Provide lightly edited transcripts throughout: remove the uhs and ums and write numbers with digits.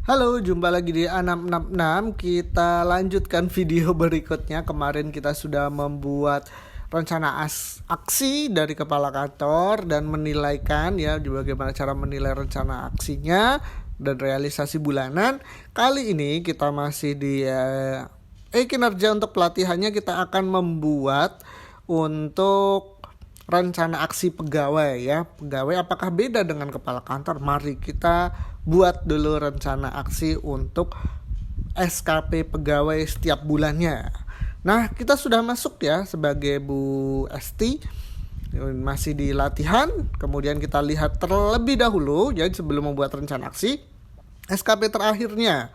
Halo, jumpa lagi di A666. Kita lanjutkan video berikutnya. Kemarin kita sudah membuat rencana aksi dari kepala kantor dan menilaikan ya bagaimana cara menilai rencana aksinya dan realisasi bulanan. Kali ini kita masih di kinerja untuk pelatihannya. Kita akan membuat untuk rencana aksi pegawai ya. Pegawai apakah beda dengan kepala kantor? Mari kita buat dulu rencana aksi untuk SKP pegawai setiap bulannya. Nah, kita sudah masuk ya sebagai Bu Esti, masih di latihan. Kemudian kita lihat terlebih dahulu ya sebelum membuat rencana aksi SKP terakhirnya.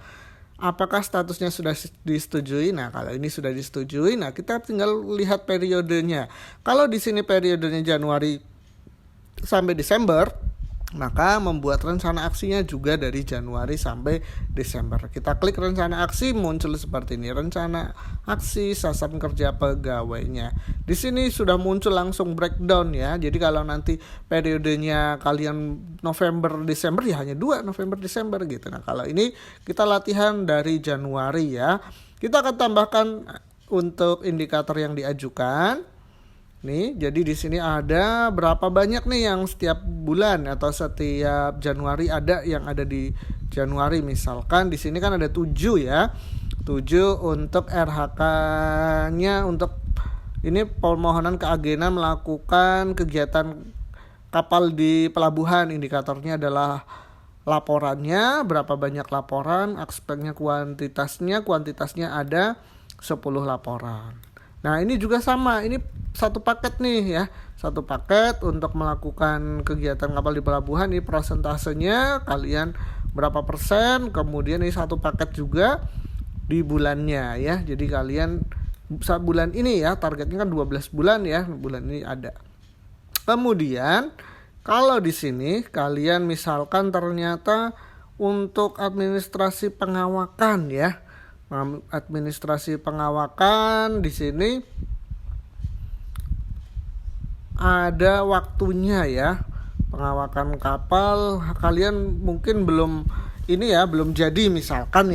Apakah statusnya sudah disetujui? Nah, kalau ini sudah disetujui, nah kita tinggal lihat periodenya. Kalau di sini periodenya Januari sampai Desember, maka membuat rencana aksinya juga dari Januari sampai Desember. Kita klik rencana aksi, muncul seperti ini. Rencana aksi sasaran kerja pegawainya. Di sini sudah muncul langsung breakdown ya. Jadi kalau nanti periodenya kalian November Desember ya hanya 2 November Desember gitu. Nah, kalau ini kita latihan dari Januari ya. Kita akan tambahkan untuk indikator yang diajukan. Nih, jadi di sini ada berapa banyak nih yang setiap bulan atau setiap Januari ada yang ada di Januari. Misalkan di sini kan ada 7 ya. 7 untuk RHK-nya untuk ini permohonan keagenan melakukan kegiatan kapal di pelabuhan. Indikatornya adalah laporannya, berapa banyak laporan, aspeknya kuantitasnya ada 10 laporan. Nah, ini juga sama, ini satu paket nih ya, satu paket untuk melakukan kegiatan kapal di pelabuhan. Ini prosentasenya kalian berapa persen, kemudian ini satu paket juga di bulannya ya. Jadi kalian bulan ini ya, targetnya kan 12 bulan ya, bulan ini ada. Kemudian kalau di sini kalian misalkan ternyata untuk administrasi pengawakan ya, administrasi pengawakan di sini ada waktunya ya. Pengawakan kapal kalian mungkin belum jadi misalkan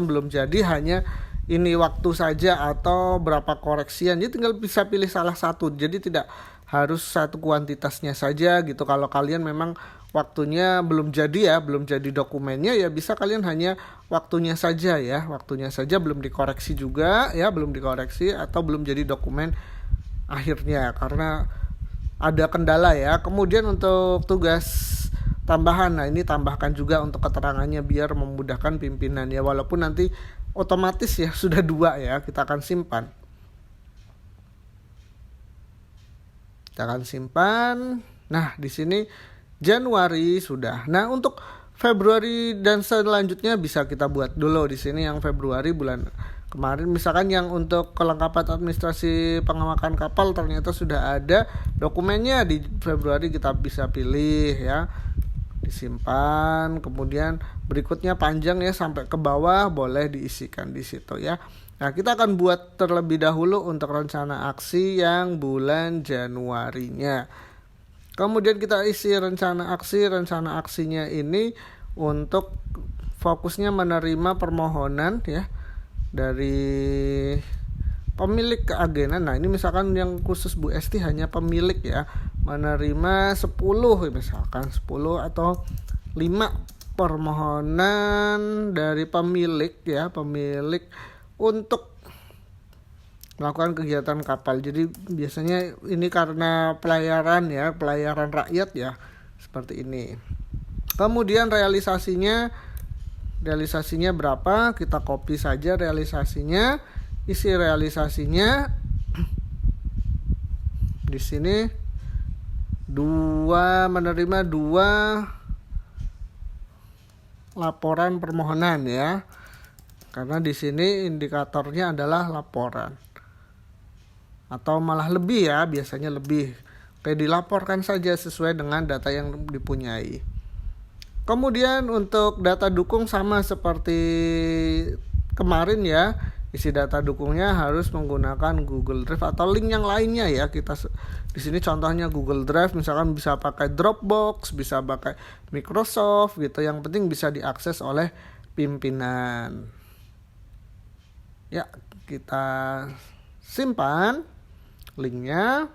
belum jadi, hanya ini waktu saja atau berapa koreksian. Jadi tinggal bisa pilih salah satu. Jadi tidak harus satu kuantitasnya saja gitu. Kalau kalian memang waktunya belum jadi dokumennya ya bisa kalian hanya waktunya saja belum dikoreksi juga ya, belum dikoreksi atau belum jadi dokumen akhirnya karena ada kendala ya. Kemudian untuk tugas tambahan, nah ini tambahkan juga untuk keterangannya biar memudahkan pimpinan ya, walaupun nanti otomatis ya sudah 2 ya, kita akan simpan. Nah, di sini Januari sudah. Nah, untuk Februari dan selanjutnya bisa kita buat dulu di sini yang Februari bulan kemarin. Misalkan yang untuk kelengkapan administrasi pengawakan kapal ternyata sudah ada dokumennya di Februari, kita bisa pilih ya. Disimpan, kemudian berikutnya panjang ya sampai ke bawah boleh diisikan di situ ya. Nah, kita akan buat terlebih dahulu untuk rencana aksi yang bulan Januarinya. Kemudian kita isi rencana aksinya ini untuk fokusnya menerima permohonan ya dari pemilik keagenan. Nah, ini misalkan yang khusus Bu Esti hanya pemilik ya, menerima 10 misalkan 10 atau 5 permohonan dari pemilik untuk melakukan kegiatan kapal. Jadi biasanya ini karena pelayaran rakyat ya, seperti ini. Kemudian realisasinya berapa? Kita copy saja realisasinya, isi realisasinya di sini menerima 2 laporan permohonan ya. Karena di sini indikatornya adalah laporan. Atau malah lebih ya, biasanya lebih. Oke, dilaporkan saja sesuai dengan data yang dipunyai. Kemudian untuk data dukung sama seperti kemarin ya. Isi data dukungnya harus menggunakan Google Drive atau link yang lainnya ya. Kita di sini contohnya Google Drive, misalkan bisa pakai Dropbox, bisa pakai Microsoft gitu. Yang penting bisa diakses oleh pimpinan. Ya, kita simpan linknya.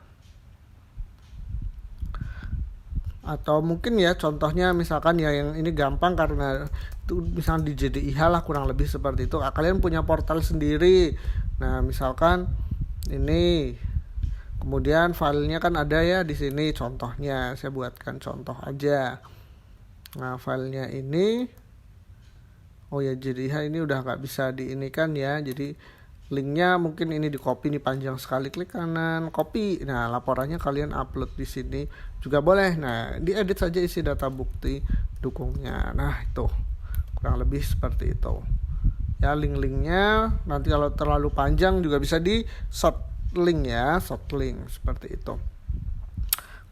Atau mungkin ya contohnya misalkan ya yang ini gampang karena itu misalnya di JDIH lah kurang lebih seperti itu. Kalian punya portal sendiri. Nah, misalkan ini kemudian filenya kan ada ya di sini contohnya. Saya buatkan contoh aja. Nah, filenya ini ya JDIH ini udah nggak bisa diinikan ya. Jadi linknya mungkin ini di copy, ini panjang sekali, klik kanan copy. Nah, laporannya kalian upload di sini juga boleh. Nah, diedit saja isi data bukti dukungnya. Nah, itu kurang lebih seperti itu ya. Link-linknya nanti kalau terlalu panjang juga bisa di short link ya, short link seperti itu.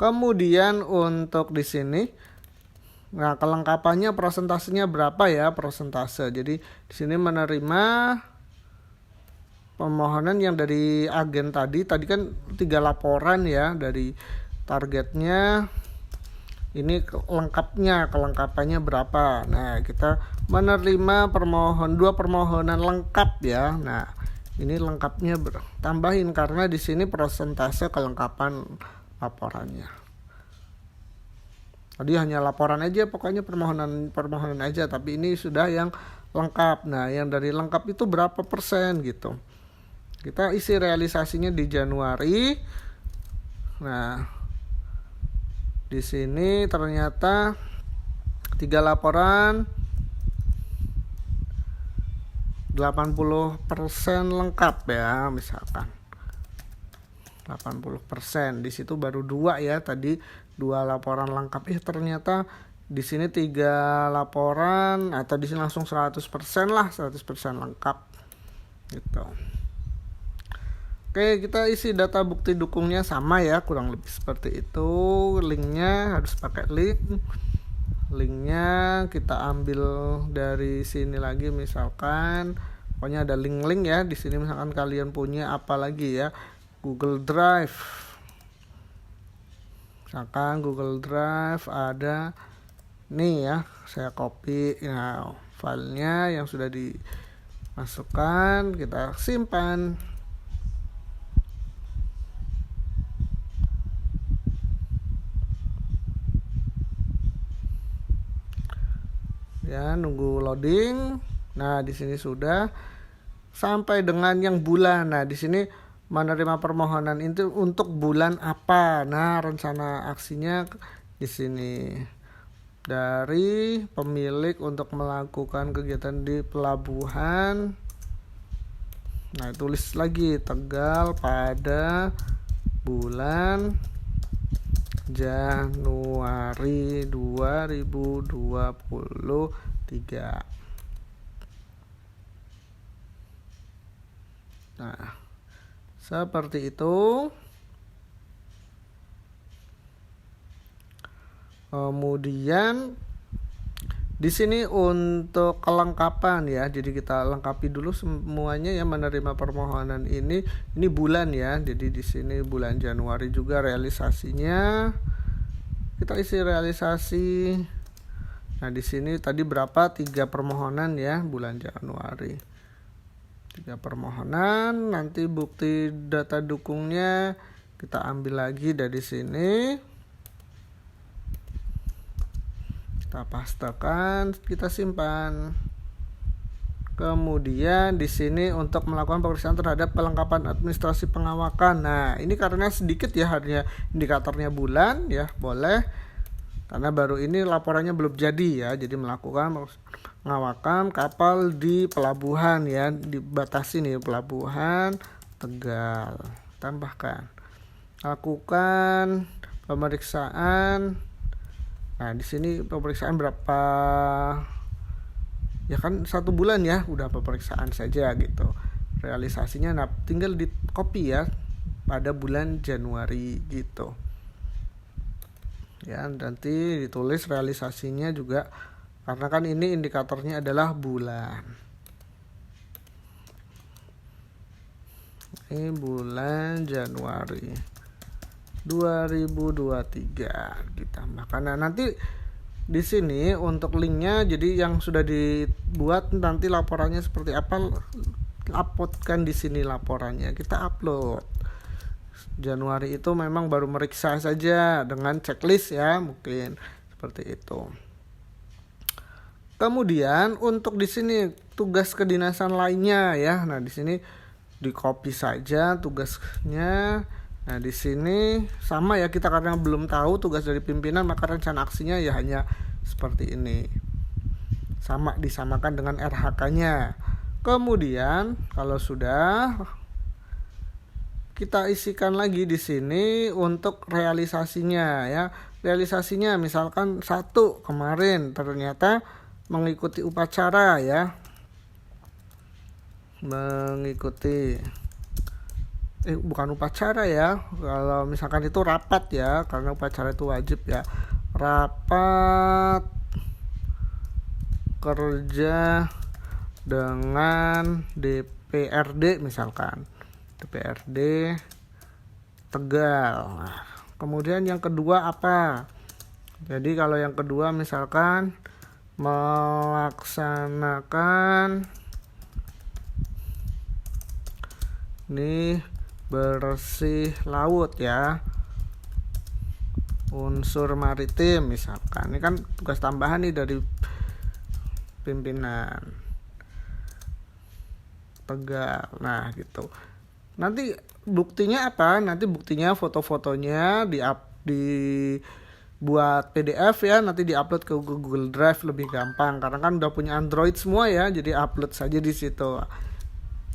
Kemudian untuk di sini, nah kelengkapannya persentasenya berapa ya, persentase. Jadi di sini menerima permohonan yang dari agen tadi kan 3 laporan ya dari targetnya. Ini kelengkapannya berapa. Nah, kita menerima 2 permohonan lengkap ya. Nah, ini lengkapnya tambahin karena di sini persentase kelengkapan laporannya. Tadi hanya laporan aja, pokoknya permohonan aja, tapi ini sudah yang lengkap. Nah, yang dari lengkap itu berapa persen gitu. Kita isi realisasinya di Januari. Nah, di sini ternyata 3 laporan 80% lengkap ya, misalkan 80%. Di situ baru 2 ya, tadi 2 laporan lengkap. Ternyata di sini 3 laporan atau di sini langsung 100% lah, 100% lengkap gitu. Oke, kita isi data bukti dukungnya sama ya, kurang lebih seperti itu. Linknya harus pakai link. Linknya kita ambil dari sini lagi, misalkan pokoknya ada link-link ya di sini. Misalkan kalian punya apa lagi ya, Google Drive. Misalkan Google Drive ada nih ya, saya copy. Nah, filenya yang sudah dimasukkan kita simpan. Ya, nunggu loading. Nah, di sini sudah sampai dengan yang bulan. Nah, di sini menerima permohonan itu untuk bulan apa. Nah, rencana aksinya di sini dari pemilik untuk melakukan kegiatan di pelabuhan. Nah, tulis lagi Tegal pada bulan Januari 2023. Nah, seperti itu. Kemudian di sini untuk kelengkapan ya, jadi kita lengkapi dulu semuanya ya, menerima permohonan ini bulan ya. Jadi di sini bulan Januari juga realisasinya. Kita isi realisasi. Nah, di sini tadi berapa? 3 permohonan ya bulan Januari. 3 permohonan, nanti bukti data dukungnya kita ambil lagi dari sini. Kita pastekan, kita simpan. Kemudian di sini untuk melakukan pemeriksaan terhadap kelengkapan administrasi pengawakan. Nah, ini karena sedikit ya, hanya indikatornya bulan ya, boleh. Karena baru ini laporannya belum jadi ya, jadi melakukan pengawakan kapal di pelabuhan ya, dibatasi nih pelabuhan Tegal. Tambahkan. Lakukan pemeriksaan. Nah, di sini pemeriksaan berapa? Ya kan 1 bulan ya, udah pemeriksaan saja gitu. Realisasinya nah tinggal di copy ya pada bulan Januari gitu. Ya, nanti ditulis realisasinya juga karena kan ini indikatornya adalah bulan. Ini bulan Januari 2023 ditambahkan. Nah, nanti di sini untuk linknya, jadi yang sudah dibuat nanti laporannya seperti apa, uploadkan di sini laporannya, kita upload. Januari itu memang baru meriksa saja dengan checklist ya, mungkin seperti itu. Kemudian untuk di sini tugas kedinasan lainnya ya. Nah, di sini di copy saja tugasnya. Nah, di sini sama ya, kita karena belum tahu tugas dari pimpinan, maka rencana aksinya ya hanya seperti ini. Sama, disamakan dengan RHK-nya. Kemudian kalau sudah, kita isikan lagi di sini untuk realisasinya ya. Realisasinya misalkan 1 kemarin ternyata mengikuti upacara ya. Mengikuti bukan upacara ya. Kalau misalkan itu rapat ya, karena upacara itu wajib ya. Rapat kerja dengan DPRD misalkan. DPRD Tegal. Nah, kemudian yang kedua apa? Jadi kalau yang kedua misalkan melaksanakan nih bersih laut ya, unsur maritim misalkan. Ini kan tugas tambahan nih dari pimpinan Tegal. Nah gitu. Nanti buktinya apa? Nanti buktinya foto-fotonya buat PDF ya, nanti diupload ke Google Drive, lebih gampang karena kan udah punya Android semua ya, jadi upload saja di situ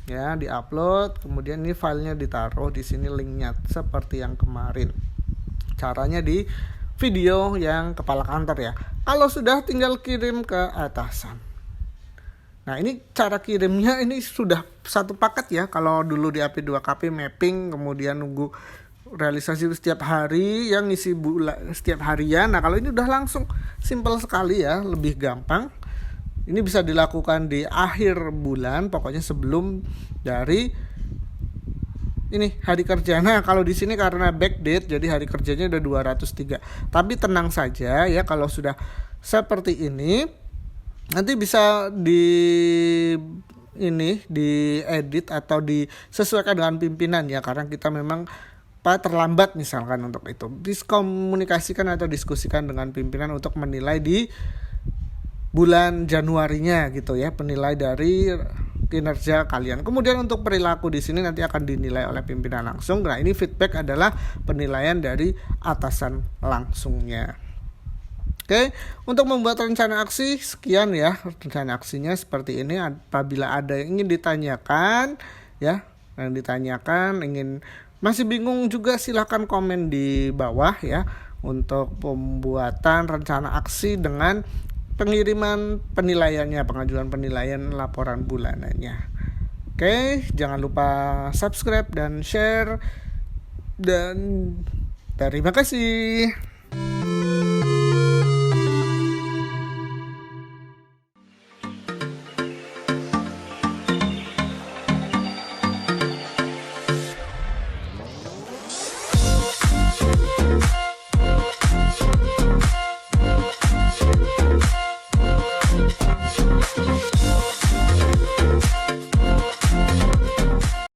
ya, diupload, kemudian ini filenya ditaruh di sini, linknya seperti yang kemarin. Caranya di video yang kepala kantor ya. Kalau sudah, tinggal kirim ke atasan. Nah, ini cara kirimnya ini sudah satu paket ya. Kalau dulu di AP2KP mapping, kemudian nunggu realisasi setiap hari, yang ngisi setiap harian. Nah, kalau ini udah langsung, simple sekali ya, lebih gampang. Ini bisa dilakukan di akhir bulan, pokoknya sebelum dari ini hari kerja. Nah, kalau di sini karena backdate, jadi hari kerjanya udah 203. Tapi tenang saja ya, kalau sudah seperti ini, nanti bisa diedit atau disesuaikan dengan pimpinan ya, karena kita memang terlambat misalkan untuk itu. Diskomunikasikan atau diskusikan dengan pimpinan untuk menilai di bulan Januarinya gitu ya, penilai dari kinerja kalian. Kemudian untuk perilaku di sini nanti akan dinilai oleh pimpinan langsung. Nah, ini feedback adalah penilaian dari atasan langsungnya. Oke, untuk membuat rencana aksi sekian ya, rencana aksinya seperti ini. Apabila ada yang ingin ditanyakan ya, ingin masih bingung juga, silahkan komen di bawah ya, untuk pembuatan rencana aksi dengan pengiriman penilaiannya, pengajuan penilaian laporan bulanannya. Oke, jangan lupa subscribe dan share, dan terima kasih.